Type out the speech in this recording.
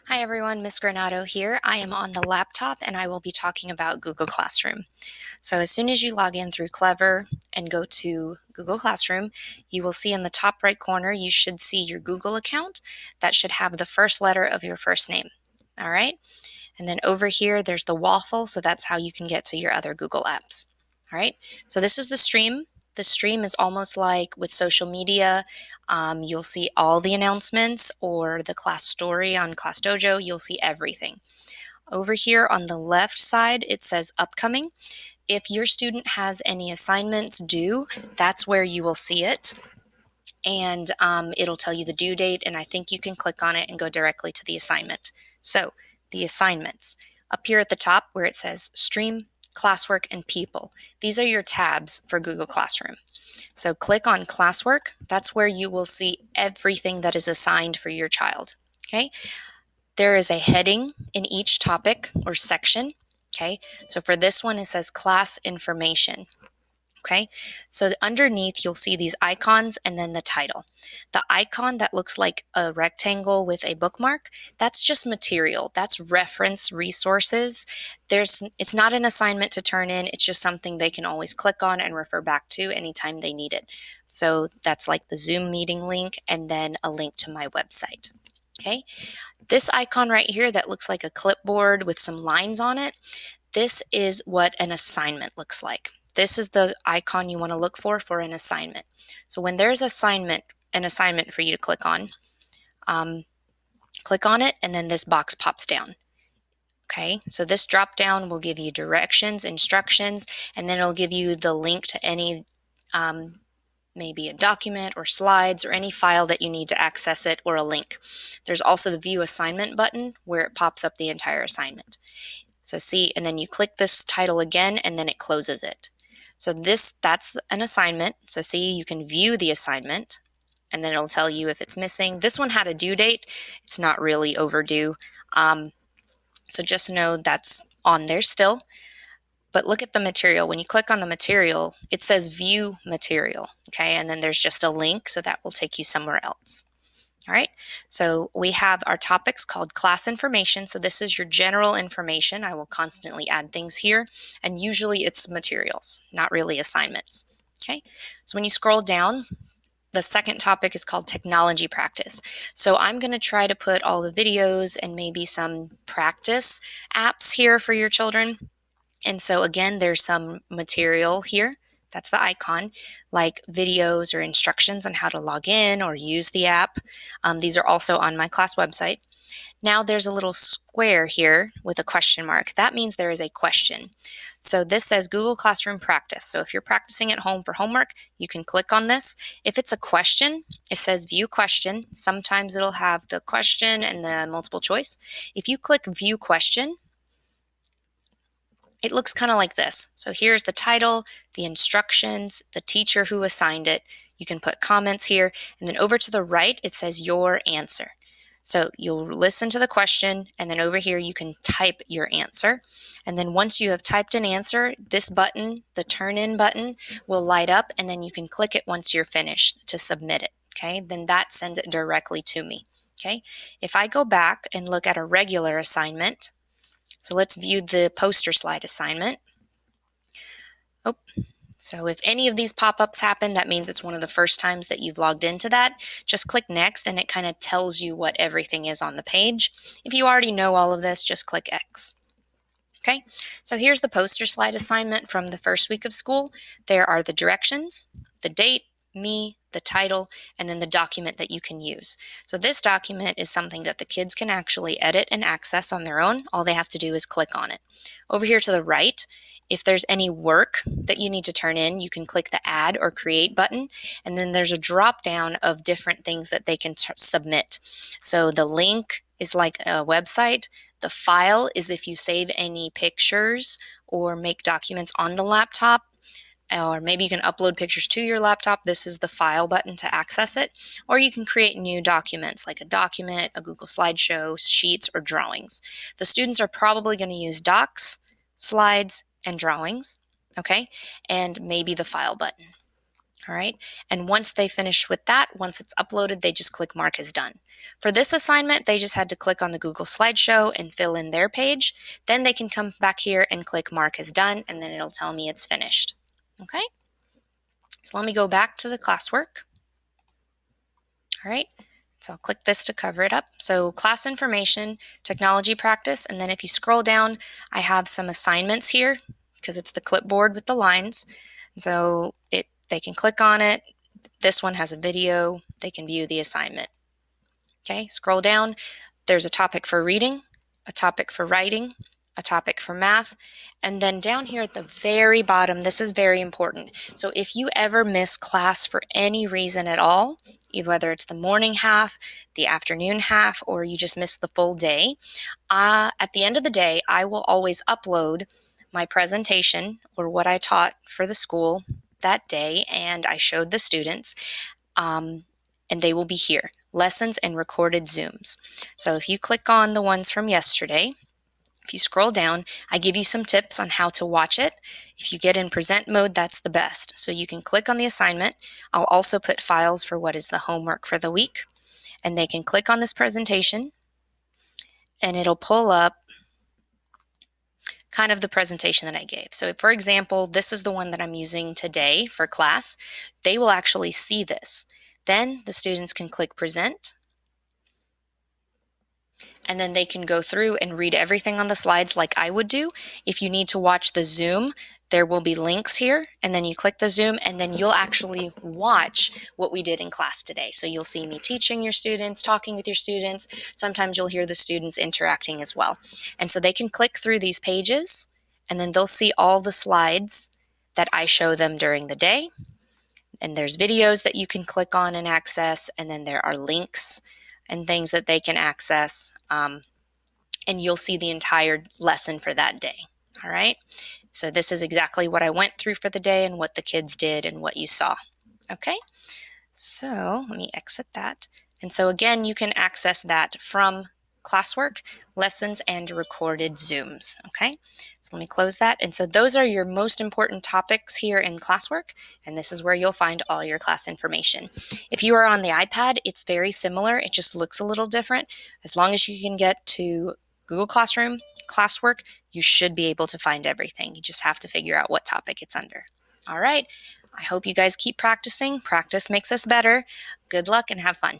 Hi everyone, Miss Granado here. I am on the laptop and I will be talking about Google Classroom. So as soon as you log in through Clever and go to Google Classroom, you will see in the top right corner, you should see your Google account. That should have the first letter of your first name. All right. And then over here, there's the waffle. So that's how you can get to your other Google apps. All right. So this is the stream. The stream is almost like with social media. You'll see all the announcements or the class story on Class Dojo. You'll see everything. Over here on the left side, it says upcoming. If your student has any assignments due, that's where you will see it. And it'll tell you the due date. And I think you can click on it and go directly to the assignment. So the assignments up here at the top where it says stream, classwork, and people. These are your tabs for Google Classroom. So click on classwork. That's where you will see everything that is assigned for your child. Okay. There is a heading in each topic or section. Okay. So for this one, it says class information. Okay, so underneath you'll see these icons and then the title. The icon that looks like a rectangle with a bookmark, that's just material. That's reference resources. It's not an assignment to turn in. It's just something they can always click on and refer back to anytime they need it. So that's like the Zoom meeting link and then a link to my website. Okay, this icon right here that looks like a clipboard with some lines on it, this is what an assignment looks like. This is the icon you want to look for an assignment. So when there's an assignment for you to click on it, and then this box pops down. Okay, so this drop down will give you directions, instructions, and then it'll give you the link to any maybe a document or slides or any file that you need to access it or a link. There's also the view assignment button where it pops up the entire assignment. So see, and then you click this title again and then it closes it. So that's an assignment. So see, you can view the assignment and then it'll tell you if it's missing. This one had a due date. It's not really overdue. So just know that's on there still. But look at the material. When you click on the material, it says view material. Okay, and then there's just a link, so that will take you somewhere else. All right, so we have our topics called class information. So this is your general information. I will constantly add things here, and usually it's materials, not really assignments. Okay, so when you scroll down, the second topic is called technology practice. So I'm going to try to put all the videos and maybe some practice apps here for your children. And so again, there's some material here. That's the icon, like videos or instructions on how to log in or use the app. These are also on my class website. Now there's a little square here with a question mark. That means there is a question. So this says Google Classroom practice. So if you're practicing at home for homework, you can click on this. If it's a question, it says view question. Sometimes it'll have the question and the multiple choice. If you click view question, it looks kind of like this. So here's the title, the instructions, the teacher who assigned it. You can put comments here. And then over to the right, it says your answer. So you'll listen to the question, and then over here you can type your answer. And then once you have typed an answer, this button, the turn in button, will light up, and then you can click it once you're finished to submit it. Okay, then that sends it directly to me. Okay, if I go back and look at a regular assignment, so let's view the poster slide assignment. Oh, so if any of these pop-ups happen, that means it's one of the first times that you've logged into that. Just click next and it kind of tells you what everything is on the page. If you already know all of this, just click X. Okay, so here's the poster slide assignment from the first week of school. There are the directions, the date, me, the title, and then the document that you can use. So this document is something that the kids can actually edit and access on their own. All they have to do is click on it. Over here to the right, if there's any work that you need to turn in, you can click the add or create button, and then there's a drop down of different things that they can submit. So the link is like a website. The file is if you save any pictures or make documents on the laptop, or maybe you can upload pictures to your laptop. This is the file button to access it. Or you can create new documents like a document, a Google slideshow, sheets, or drawings. The students are probably going to use docs, slides, and drawings, okay? And maybe the file button. All right. And once they finish with that, once it's uploaded, they just click mark as done. For this assignment, they just had to click on the Google slideshow and fill in their page. Then they can come back here and click mark as done, and then it'll tell me it's finished. Okay. So let me go back to the classwork. All right. So I'll click this to cover it up. So class information, technology practice, and then if you scroll down, I have some assignments here because it's the clipboard with the lines. So they can click on it. This one has a video. They can view the assignment. Okay, scroll down. There's a topic for reading, a topic for writing, a topic for math, and then down here at the very bottom, this is very important. So if you ever miss class for any reason at all, whether it's the morning half, the afternoon half, or you just miss the full day, at the end of the day, I will always upload my presentation or what I taught for the school that day, and I showed the students, and they will be here, lessons and recorded Zooms. So if you click on the ones from yesterday, if you scroll down, I give you some tips on how to watch it. If you get in present mode, that's the best. So you can click on the assignment. I'll also put files for what is the homework for the week, and they can click on this presentation, and it'll pull up kind of the presentation that I gave. So for example, this is the one that I'm using today for class. They will actually see this. Then the students can click present, and then they can go through and read everything on the slides like I would do. If you need to watch the Zoom, there will be links here, and then you click the Zoom, and then you'll actually watch what we did in class today. So you'll see me teaching your students, talking with your students. Sometimes you'll hear the students interacting as well. And so they can click through these pages, and then they'll see all the slides that I show them during the day. And there's videos that you can click on and access, and then there are links and things that they can access, and you'll see the entire lesson for that day. All right. So this is exactly what I went through for the day and what the kids did and what you saw. Okay. So let me exit that. And so again, you can access that from Classwork, lessons, and recorded Zooms. Okay. So let me close that. And so those are your most important topics here in Classwork, and this is where you'll find all your class information. If you are on the iPad, it's very similar. It just looks a little different. As long as you can get to Google Classroom, Classwork, you should be able to find everything. You just have to figure out what topic it's under. All right. I hope you guys keep practicing. Practice makes us better. Good luck and have fun.